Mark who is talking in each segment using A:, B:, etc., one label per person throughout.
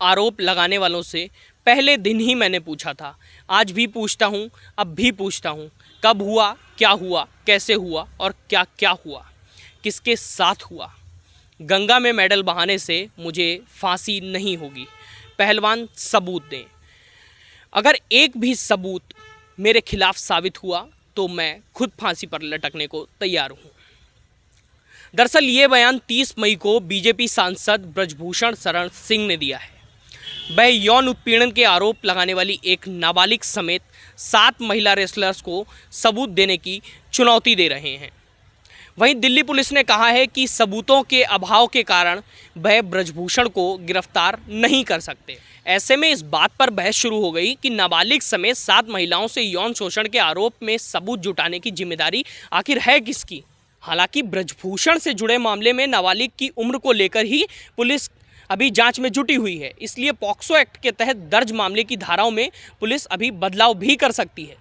A: आरोप लगाने वालों से पहले दिन ही मैंने पूछा था, आज भी पूछता हूँ, अब भी पूछता हूँ, कब हुआ, कैसे हुआ और क्या क्या हुआ, किसके साथ हुआ। गंगा में मेडल बहाने से मुझे फांसी नहीं होगी। पहलवान सबूत दें। अगर एक भी सबूत मेरे खिलाफ साबित हुआ तो मैं खुद फांसी पर लटकने को तैयार हूँ। दरअसल ये बयान 30 मई को बीजेपी सांसद ब्रजभूषण शरण सिंह ने दिया है। वह यौन उत्पीड़न के आरोप लगाने वाली एक नाबालिग समेत 7 महिला रेसलर्स को सबूत देने की चुनौती दे रहे हैं। वहीं दिल्ली पुलिस ने कहा है कि सबूतों के अभाव के कारण वह ब्रजभूषण को गिरफ्तार नहीं कर सकते। ऐसे में इस बात पर बहस शुरू हो गई कि नाबालिग समेत 7 महिलाओं से यौन शोषण के आरोप में सबूत जुटाने की जिम्मेदारी आखिर है किसकी। हालांकि ब्रजभूषण से जुड़े मामले में नाबालिग की उम्र को लेकर ही पुलिस अभी जांच में जुटी हुई है, इसलिए पॉक्सो एक्ट के तहत दर्ज मामले की धाराओं में पुलिस अभी बदलाव भी कर सकती है।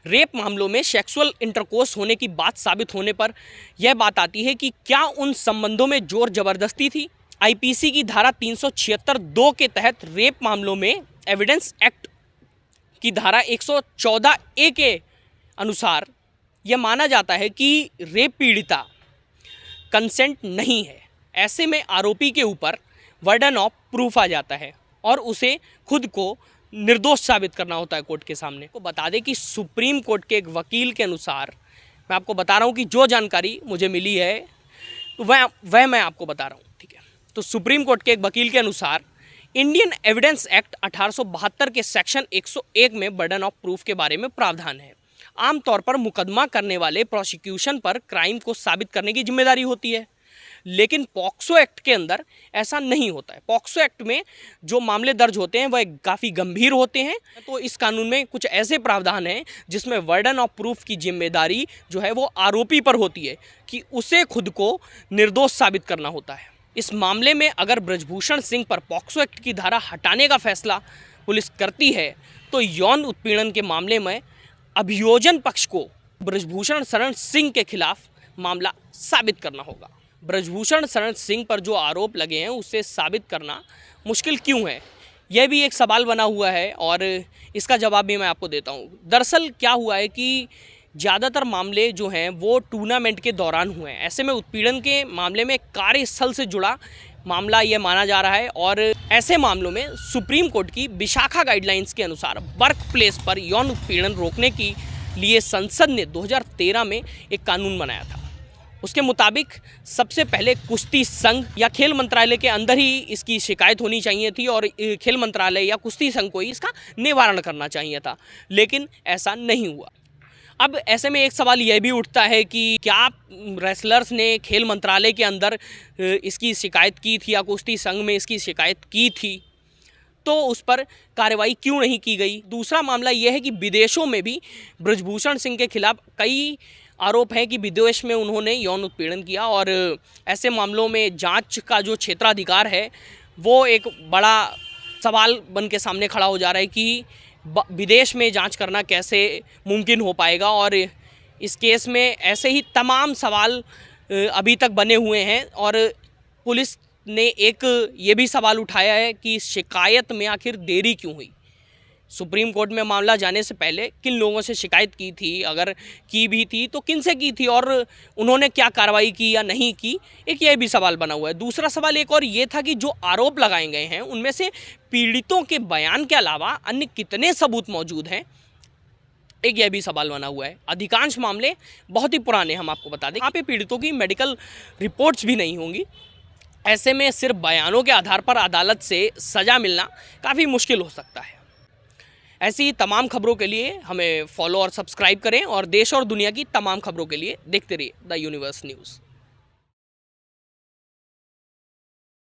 A: रेप मामलों में सेक्सुअल इंटरकोर्स होने की बात साबित होने पर यह बात आती है कि क्या उन संबंधों में जोर जबरदस्ती थी। आईपीसी की धारा 376(2) के तहत रेप मामलों में एविडेंस एक्ट की धारा 114(a) के अनुसार यह माना जाता है कि रेप पीड़िता कंसेंट नहीं है। ऐसे में आरोपी के ऊपर बर्डन ऑफ प्रूफ आ जाता है और उसे खुद को निर्दोष साबित करना होता है कोर्ट के सामने। को बता दें कि सुप्रीम कोर्ट के एक वकील के अनुसार, मैं आपको बता रहा हूँ कि जो जानकारी मुझे मिली है तो वह मैं आपको बता रहा हूँ, ठीक है। तो सुप्रीम कोर्ट के एक वकील के अनुसार इंडियन एविडेंस एक्ट 1872 के सेक्शन 101 में बर्डन ऑफ प्रूफ के बारे में प्रावधान है। आमतौर पर मुकदमा करने वाले प्रोसिक्यूशन पर क्राइम को साबित करने की जिम्मेदारी होती है, लेकिन पॉक्सो एक्ट के अंदर ऐसा नहीं होता है। पॉक्सो एक्ट में जो मामले दर्ज होते हैं वह काफ़ी गंभीर होते हैं। तो इस कानून में कुछ ऐसे प्रावधान हैं जिसमें बर्डन ऑफ प्रूफ की जिम्मेदारी जो है वो आरोपी पर होती है कि उसे खुद को निर्दोष साबित करना होता है। इस मामले में अगर ब्रजभूषण सिंह पर पॉक्सो एक्ट की धारा हटाने का फैसला पुलिस करती है तो यौन उत्पीड़न के मामले में अभियोजन पक्ष को ब्रजभूषण शरण सिंह के खिलाफ मामला साबित करना होगा। ब्रजभूषण शरण सिंह पर जो आरोप लगे हैं उसे साबित करना मुश्किल क्यों है, यह भी एक सवाल बना हुआ है और इसका जवाब भी मैं आपको देता हूँ। दरअसल क्या हुआ है कि ज़्यादातर मामले जो हैं वो टूर्नामेंट के दौरान हुए हैं। ऐसे में उत्पीड़न के मामले में कार्यस्थल से जुड़ा मामला ये माना जा रहा है और ऐसे मामलों में सुप्रीम कोर्ट की विशाखा गाइडलाइंस के अनुसार वर्क प्लेस पर यौन उत्पीड़न रोकने के लिए संसद ने 2013 में एक कानून बनाया था। उसके मुताबिक सबसे पहले कुश्ती संघ या खेल मंत्रालय के अंदर ही इसकी शिकायत होनी चाहिए थी और खेल मंत्रालय या कुश्ती संघ को ही इसका निवारण करना चाहिए था, लेकिन ऐसा नहीं हुआ। अब ऐसे में एक सवाल यह भी उठता है कि क्या रेसलर्स ने खेल मंत्रालय के अंदर इसकी शिकायत की थी या कुश्ती संघ में इसकी शिकायत की थी, तो उस पर कार्रवाई क्यों नहीं की गई। दूसरा मामला यह है कि विदेशों में भी ब्रजभूषण सिंह के खिलाफ कई आरोप है कि विदेश में उन्होंने यौन उत्पीड़न किया और ऐसे मामलों में जांच का जो क्षेत्राधिकार है वो एक बड़ा सवाल बन के सामने खड़ा हो जा रहा है कि विदेश में जांच करना कैसे मुमकिन हो पाएगा। और इस केस में ऐसे ही तमाम सवाल अभी तक बने हुए हैं और पुलिस ने एक ये भी सवाल उठाया है कि शिकायत में आखिर देरी क्यों हुई। सुप्रीम कोर्ट में मामला जाने से पहले किन लोगों से शिकायत की थी, अगर की भी थी तो किन से की थी और उन्होंने क्या कार्रवाई की या नहीं की, एक यह भी सवाल बना हुआ है। दूसरा सवाल एक और ये था कि जो आरोप लगाए गए हैं उनमें से पीड़ितों के बयान के अलावा अन्य कितने सबूत मौजूद हैं, एक यह भी सवाल बना हुआ है। अधिकांश मामले बहुत ही पुराने, हम आपको बता दें, यहाँ पे पीड़ितों की मेडिकल रिपोर्ट्स भी नहीं होंगी। ऐसे में सिर्फ बयानों के आधार पर अदालत से सज़ा मिलना काफ़ी मुश्किल हो सकता है। ऐसी तमाम खबरों के लिए हमें फॉलो और सब्सक्राइब करें और देश और दुनिया की तमाम खबरों के लिए देखते रहिए द यूनिवर्स न्यूज़।